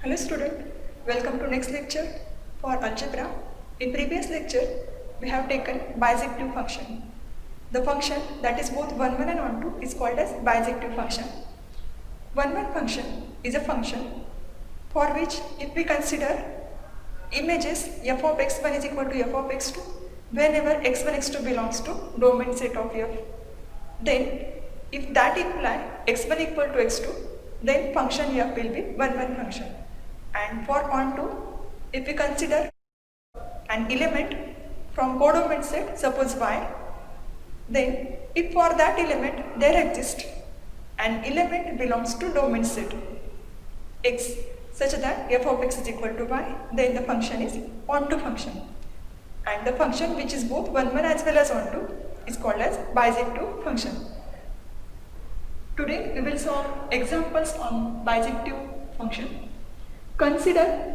Hello student, welcome to next lecture for algebra. In previous lecture, we have taken bijective function. The function that is both 1, 1 and 1, 2 is called as bijective function. 1, 1 function is a function for which if we consider images f of x1 is equal to f of x2 whenever x1, x2 belongs to domain set of f, then if that imply x1 equal to x2, then function f will be 1, 1 function. And for onto, if we consider an element from codomain set, suppose y, then if for that element there exists an element belongs to domain set x such that f of x is equal to y, then the function is onto function. And the function which is both 1, 1 as well as onto is called as bijective function. Today we will solve examples on bijective function. Consider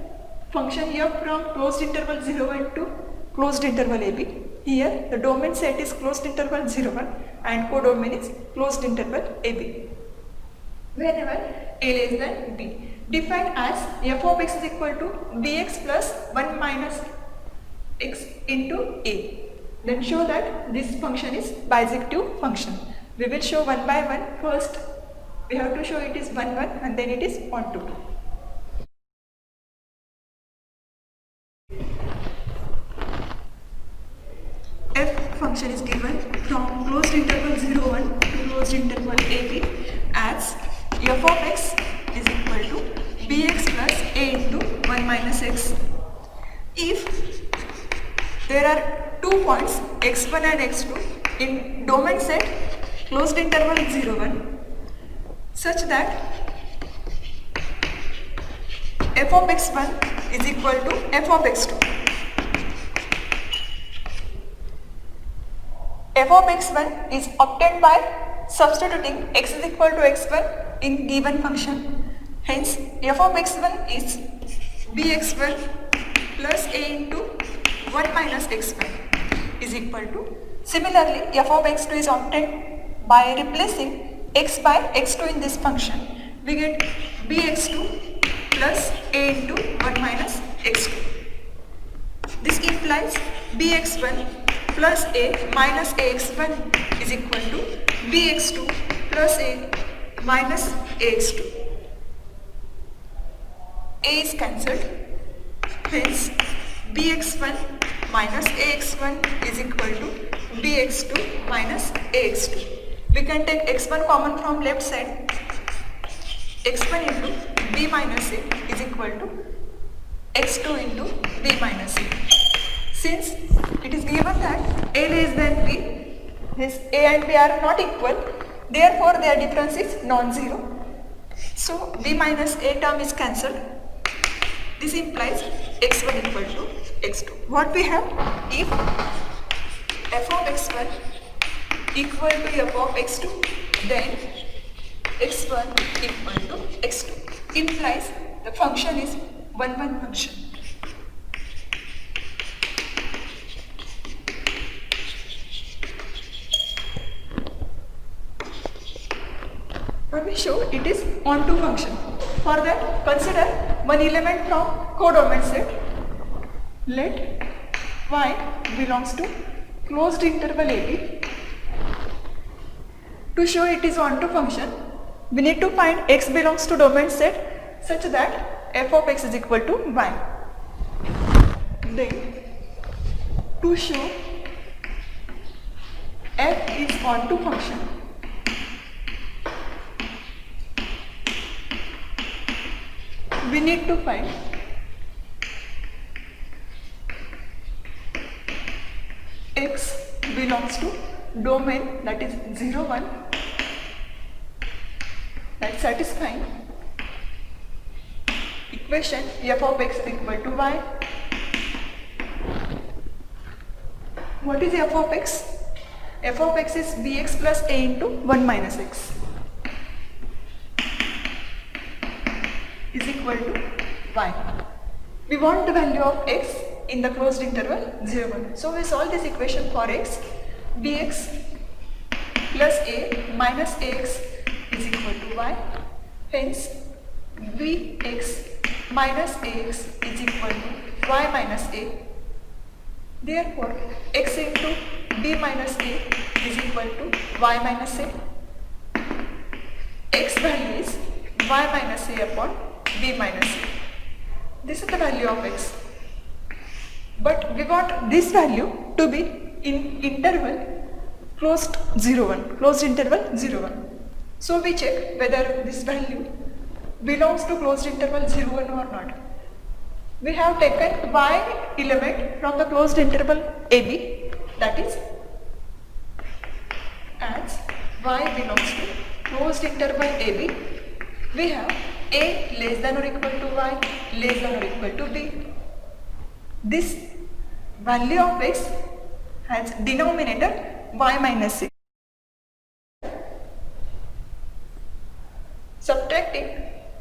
function f from closed interval 0, 1 to closed interval ab. Here the domain set is closed interval 0, 1 and codomain is closed interval ab. Whenever a less than b, defined as f of x is equal to bx plus 1 minus x into a. Then show that this function is bijective function. We will show one by one. First we have to show it is 1, 1 and then it is onto. F function is given from closed interval 0, 1 to closed interval ab as f of x is equal to bx plus a into 1 minus x. If there are 2 points x1 and x2 in domain set closed interval 0, 1 such that f of x1 is equal to f of x2. F of x1 is obtained by substituting x is equal to x1 in given function. Hence, f of x1 is bx1 plus a into 1 minus x1 is equal to. Similarly, f of x2 is obtained by replacing x by x2 in this function. We get bx2 plus a into 1 minus x2. This implies bx1 plus a minus ax1 is equal to bx2 plus a minus ax2. A is cancelled. Hence, bx1 minus ax1 is equal to bx2 minus ax2. We can take x1 common from left side. x1 into b minus a is equal to x2 into b minus a. Since it is given that a less than b, hence a and b are not equal, therefore their difference is non-zero. So b minus a term is cancelled. This implies x1 equal to x2. What we have? If f of x1 equal to f of x2, then x1 equal to x2 implies the function is 1, 1 function. When we show it is onto function. For that, consider one element from codomain set. Let y belongs to closed interval ab. To show it is onto function, we need to find x belongs to domain set such that f of x is equal to y. Then, to show f is onto function, we need to find x belongs to domain that is 0, 1, that satisfying equation f of x is equal to y. What is f of x? F of x is bx plus a into 1 minus x is equal to y. We want the value of x in the closed interval 0, 1. So we solve this equation for x. Bx plus a minus ax is equal to y. Hence Vx minus ax is equal to y minus a. Therefore, x into b minus a is equal to y minus a. X value is y minus a upon b minus a. This is the value of x. But we want this value to be in interval closed 0 1, closed interval 0 1. So we check whether this value belongs to closed interval 0 1 or not. We have taken y element from the closed interval AB, that is, as y belongs to closed interval AB, we have a less than or equal to y less than or equal to b. This value of x has denominator y minus a. Subtracting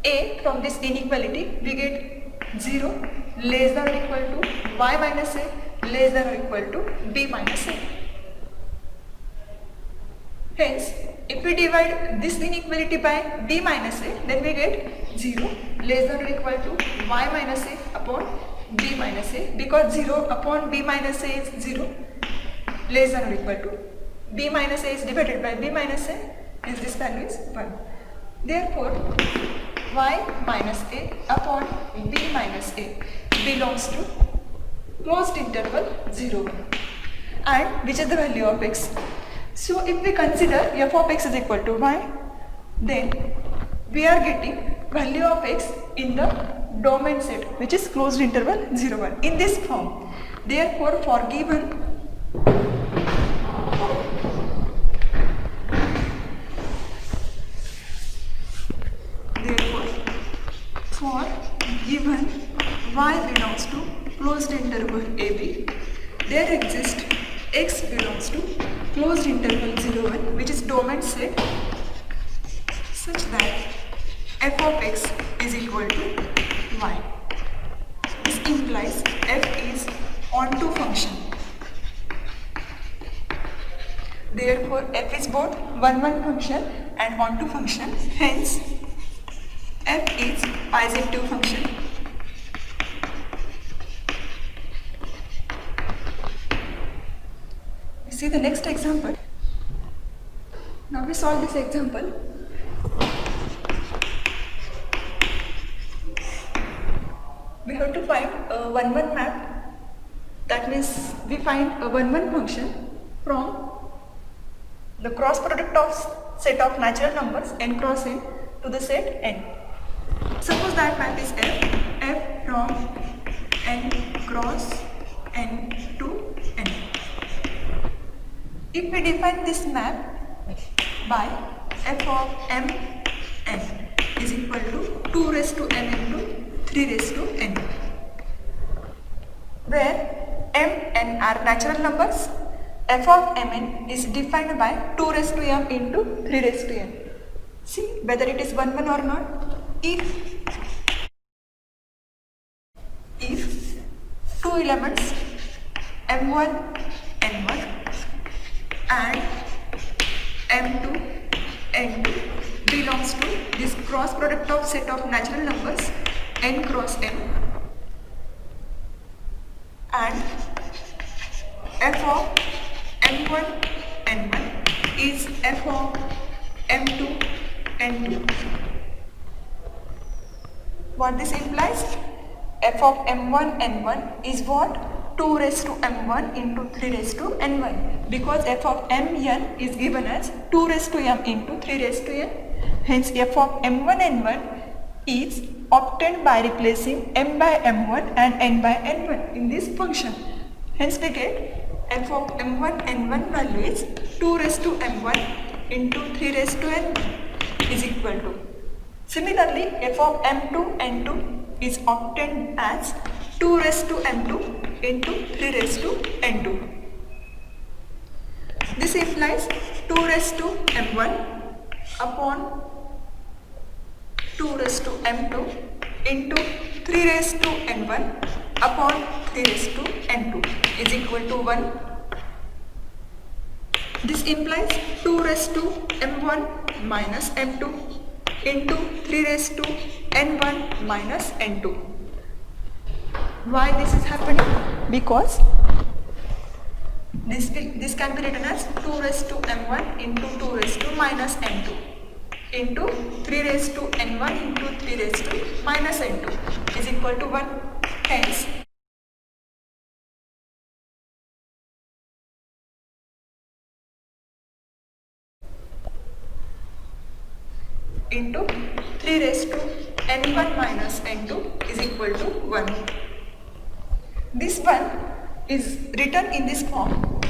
a from this inequality, we get 0 less than or equal to y minus a less than or equal to b minus a. Hence, if we divide this inequality by b minus a, then we get 0 less than or equal to y minus a upon b minus a, because 0 upon b minus a is 0 less than or equal to b minus a is divided by b minus a, hence this value is 1. Therefore, y minus a upon b minus a belongs to closed interval 0 1, and which is the value of x. So if we consider f of x is equal to y, then we are getting value of x in the domain set, which is closed interval 0 1 in this form. Therefore, for given y belongs to closed interval AB, there exists x belongs to closed interval 0 1, which is domain set, such that f of x is equal to y. This implies f is onto function. Therefore, f is both 1 1 function and onto function. Hence, f is bijective function. See the next example. Now we solve this example. We have to find a 1 1 map. That means we find a 1 1 function from the cross product of set of natural numbers n cross n to the set n. Suppose that map is f from n cross n to n. If we define this map by f of m n is equal to 2 raised to m into 3 raised to n, where m n are natural numbers, f of mn is defined by 2 raised to m into 3 raised to n. See whether it is 1 1 or not. If two elements m1 n1 and m2 n2 belongs to this cross product of set of natural numbers n cross m, and f of m1 n1 is f of m2 n2. What this implies? F of m1 n1 is what? 2 raised to m1 into 3 raised to n1, because f of mn is given as 2 raised to m into 3 raised to n. Hence f of m1 n1 is obtained by replacing m by m1 and n by n1 in this function. Hence we get f of m1 n1 value is 2 raised to m1 into 3 raised to n1 is equal to. Similarly, f of m2 n2 is obtained as 2 raised to m2 into 3 raised to n2. This implies 2 raised to m1 upon 2 raised to m2 into 3 raised to n1 upon 3 raised to n2 is equal to 1. This implies 2 raised to m1 minus m2 into 3 raised to n1 minus n2. Why this is happening? Because this can be written as 2 raised to m1 into 2 raised to minus n2 into 3 raised to n1 into 3 raised to minus n2 is equal to 1. Hence, into 3 raised to n1 minus n2 is equal to 1. This one is written in this form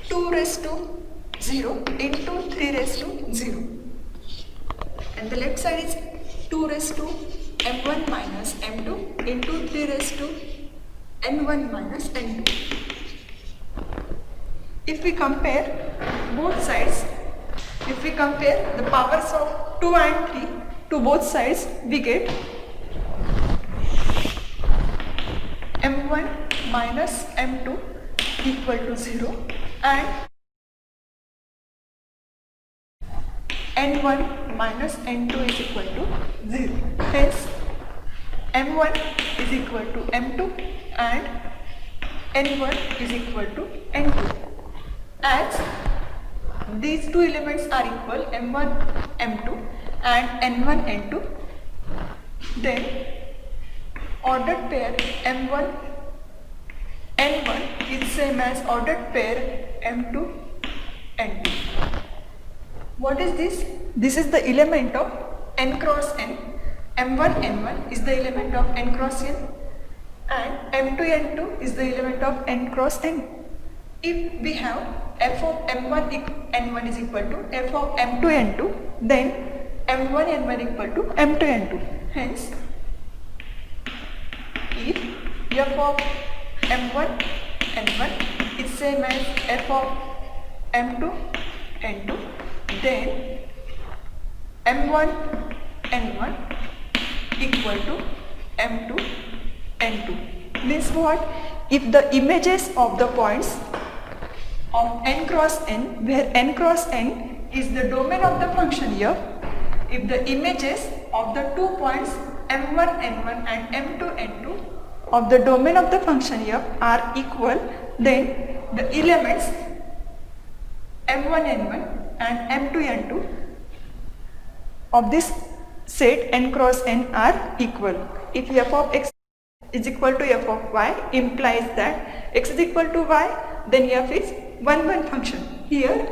2 raised to 0 into 3 raised to 0, and the left side is 2 raised to m1 minus m2 into 3 raised to n1 minus n2. If we compare both sides, if we compare the powers of 2 and 3 to both sides, we get m1 minus m2 equal to 0 and n1 minus n2 is equal to 0. Hence, m1 is equal to m2 and n1 is equal to n2. As these two elements are equal, m1 m2 and n1 n2, then ordered pair m1 n1 is same as ordered pair m2 n2. What is this? This is the element of n cross n. m1 n1 is the element of n cross n and m2 n2 is the element of n cross n. If we have f of m1 n1 is equal to f of m2 n2, then m1 n1 equal to m2 n2. Hence, if f of m1 n1 is same as f of m2 n2, then m1 n1 equal to m2 n2. Means what? If the images of the points of n cross n, where n cross n is the domain of the function here, if the images of the 2 points m1 n1 and m2 n2 of the domain of the function here are equal, then the elements m1 n1 and m2 n2 of this set n cross n are equal. If f of x is equal to f of y implies that x is equal to y, then f is 1 function. Here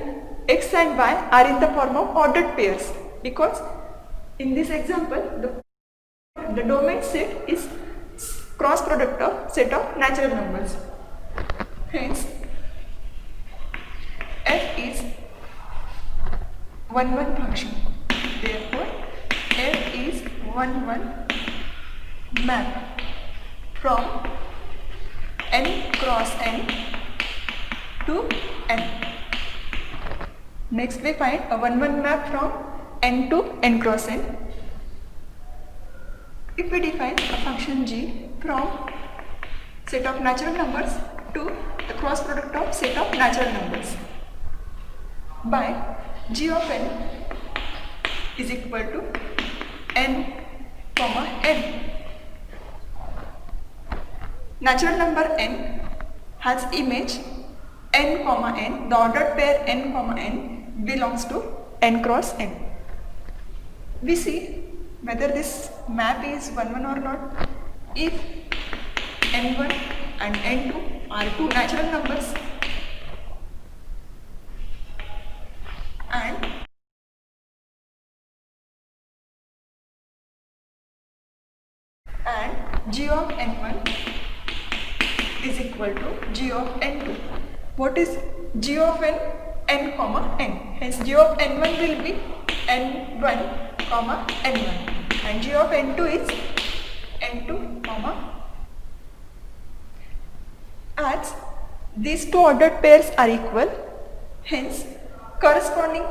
x and y are in the form of ordered pairs, because in this example the domain set is cross product of set of natural numbers. Hence, f is 1 function. Therefore, f is 1 map from n cross n to n. Next, we find a 1 map from n to n cross n. If we define a function g from set of natural numbers to the cross product of set of natural numbers by g of n is equal to n comma n. Natural number n has image n comma n. The ordered pair n comma n belongs to n cross n. We see whether this map is 1 or not. If n1 and n2 are 2 natural numbers and g of n1 is equal to g of n2. What is g of n? N comma n. Hence, g of n1 will be n1 comma n1 and g of n2 is n2 comma. As these two ordered pairs are equal, hence corresponding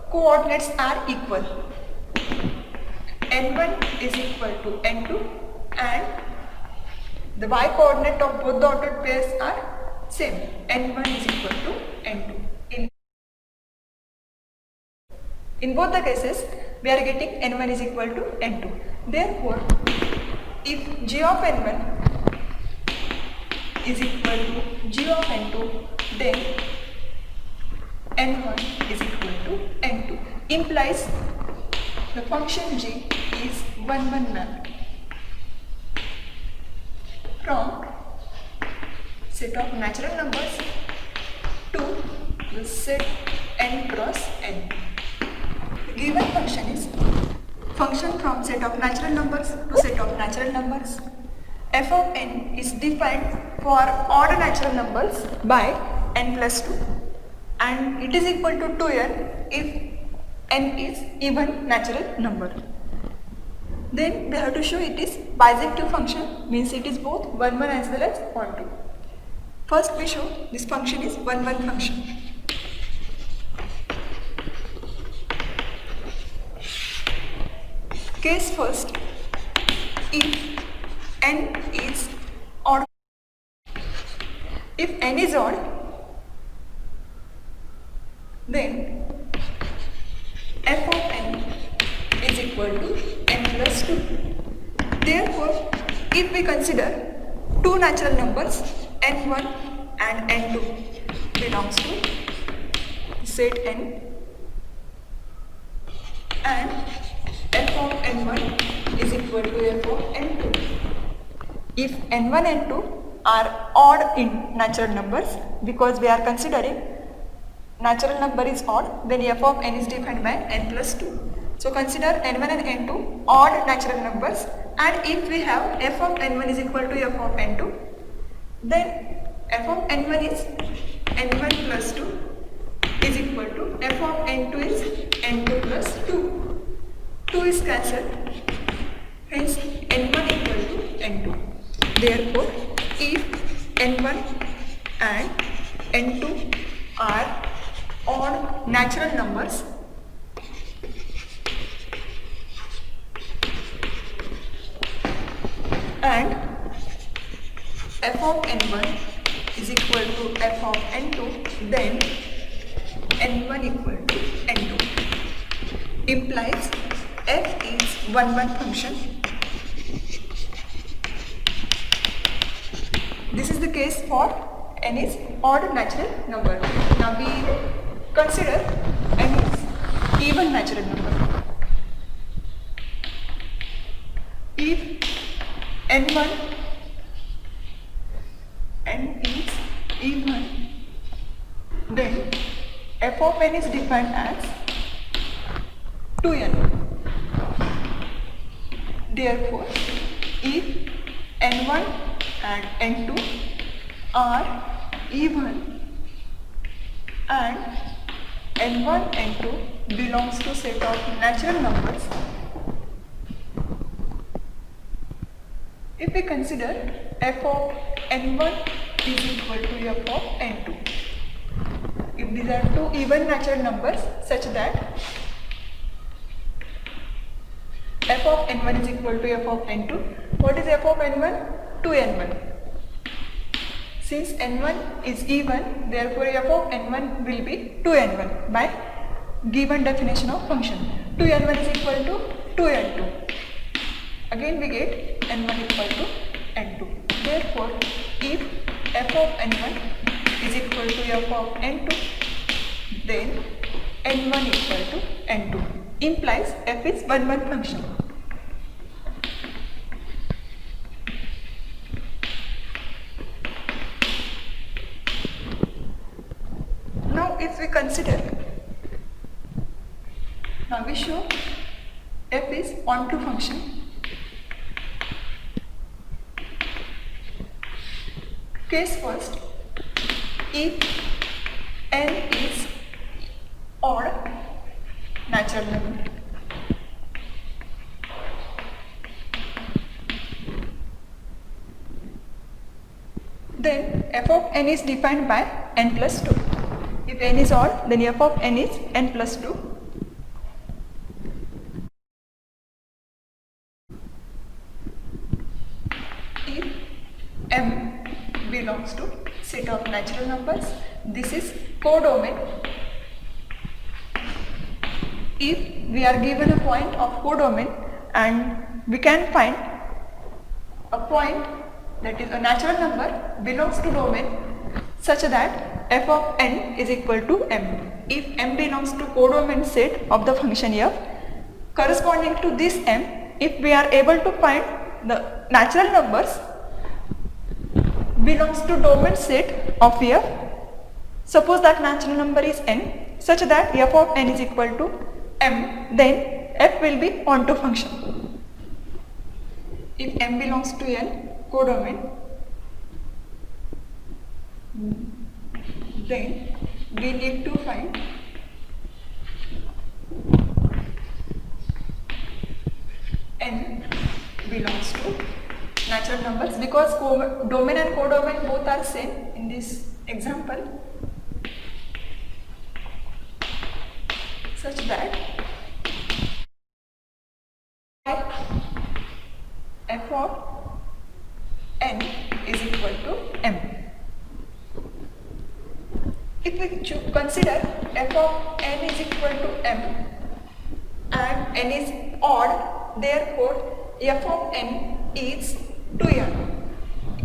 coordinates are equal. n1 is equal to n2 and the y coordinate of both the ordered pairs are same. n1 is equal to n2. In both the cases, we are getting n1 is equal to n2. Therefore, if g of n1 is equal to g of n2, then n1 is equal to n2, implies the function g is 1-1 mapped from set of natural numbers to the set n cross n. The given function is function from set of natural numbers to set of natural numbers. F of n is defined for odd natural numbers by n plus 2 and it is equal to 2n if n is even natural number. Then we have to show it is bisective function, means it is both 1-1 as well as 1-2. First we show this function is 1-1 function. Case first, if n is odd. If n is odd, then f of n is equal to n plus 2. Therefore, if we consider two natural numbers n1 and n2 belongs to set n and f of n1 is equal to f of n2. If n1 and n2 are odd in natural numbers, because we are considering natural number is odd, then f of n is defined by n plus 2. So consider n1 and n2 odd natural numbers, and if we have f of n1 is equal to f of n2, then f of n1 is n1 plus 2 is equal to f of n2 is n2 plus 2. 2 is cancelled, hence n1 equal to n2. Therefore, if n1 and n2 are odd natural numbers, and f of n1 is equal to f of n2, then n1 equal to n2, implies f is 1-1 function. This is the case for n is odd natural number. Now we consider n is even natural number. If n1 n is even, then f of n is defined as 2n. Therefore, if n1 and n2 are even and n1 n2 belongs to set of natural numbers, if we consider f of n1 is equal to f of n2, if these are two even natural numbers such that f of n1 is equal to f of n2, what is f of n1? 2n1. Since n1 is even, therefore f of n1 will be 2n1 by given definition of function. 2n1 is equal to 2n2. Again we get n1 equal to n2. Therefore, if f of n1 is equal to f of n2, then n1 equal to n2, implies f is 1-1 function. Now if we consider, now we show f is onto function. Case first, if n is odd natural number, then f of n is defined by n plus 2. If n is odd, then f of n is n plus 2. If m belongs to set of natural numbers, this is codomain. if we are given a point of codomain and we can find a point that is a natural number belongs to domain such that f of n is equal to m. If m belongs to codomain set of the function f, corresponding to this m, if we are able to find the natural numbers belongs to domain set of f, suppose that natural number is n such that f of n is equal to m, then f will be onto function. If m belongs to n codomain, then we need to find n belongs to natural numbers, because domain and codomain both are same in this example, such that f of n is equal to m. If we consider f of n is equal to m and n is odd, therefore f of n is 2n.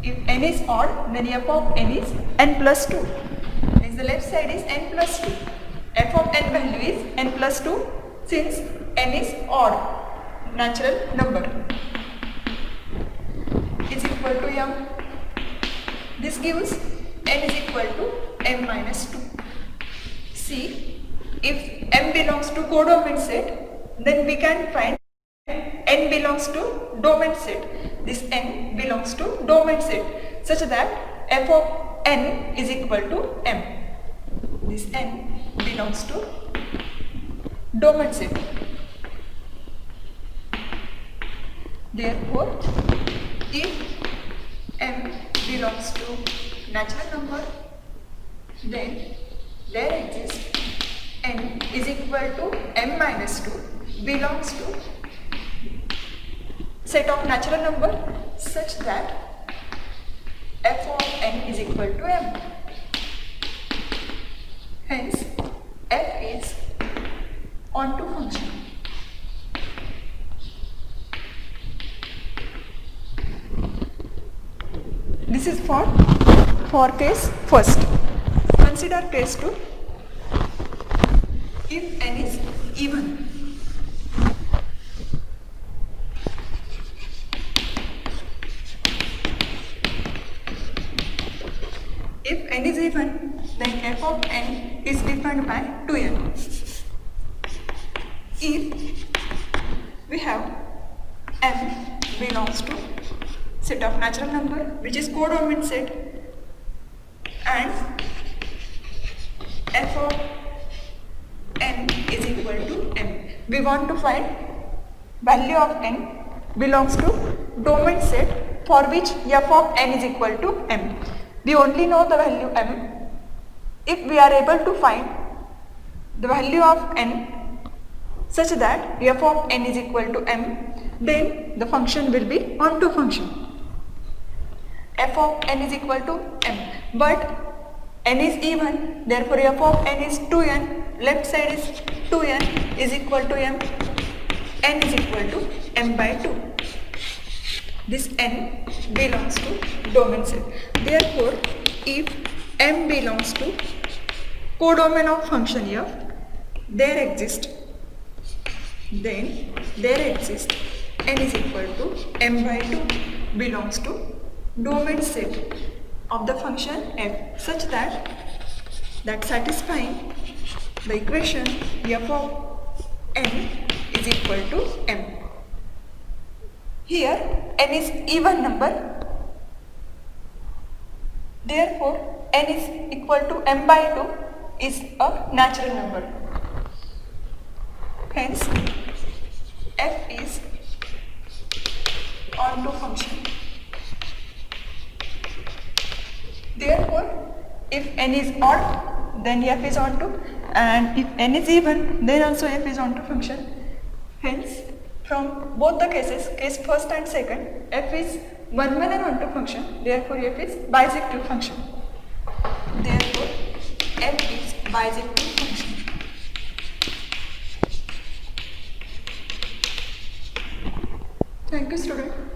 If n is odd, then f of n is n plus 2. Means the left side is n plus 2. F of n value is n plus 2 since n is odd natural number is equal to m. This gives n is equal to m minus 2. See, if m belongs to codomain set, then we can find n belongs to domain set. This n belongs to domain set such that f of n is equal to m. This n belongs to domain set. Therefore, if m belongs to natural number, then there exists n is equal to m minus 2 belongs to set of natural number such that f of n is equal to m. Hence, f is onto function. This is for case first. Consider case 2. If n is even, if n is even, then f of n is defined by 2n. If we have m belongs to set of natural number which is codomain set and f of n is equal to m, we want to find value of n belongs to domain set for which f of n is equal to m. We only know the value m. If we are able to find the value of n such that f of n is equal to m, then the function will be onto function. F of n is equal to m, but n is even, therefore f of n is 2n, left side is 2n is equal to m, n is equal to m by 2. This n belongs to domain set. Therefore, if m belongs to codomain of function f, then there exists n is equal to m by 2 belongs to domain set of the function f such that satisfying the equation f of n is equal to m. Here n is even number, therefore n is equal to m by 2 is a natural number. Hence, f is onto function. Therefore, if n is odd, then f is onto, and if n is even, then also f is onto function. Hence, from both the cases, case first and second, f is one-man and onto function. Therefore, f is bisective function. Therefore, f is bisective function. Thank you, student.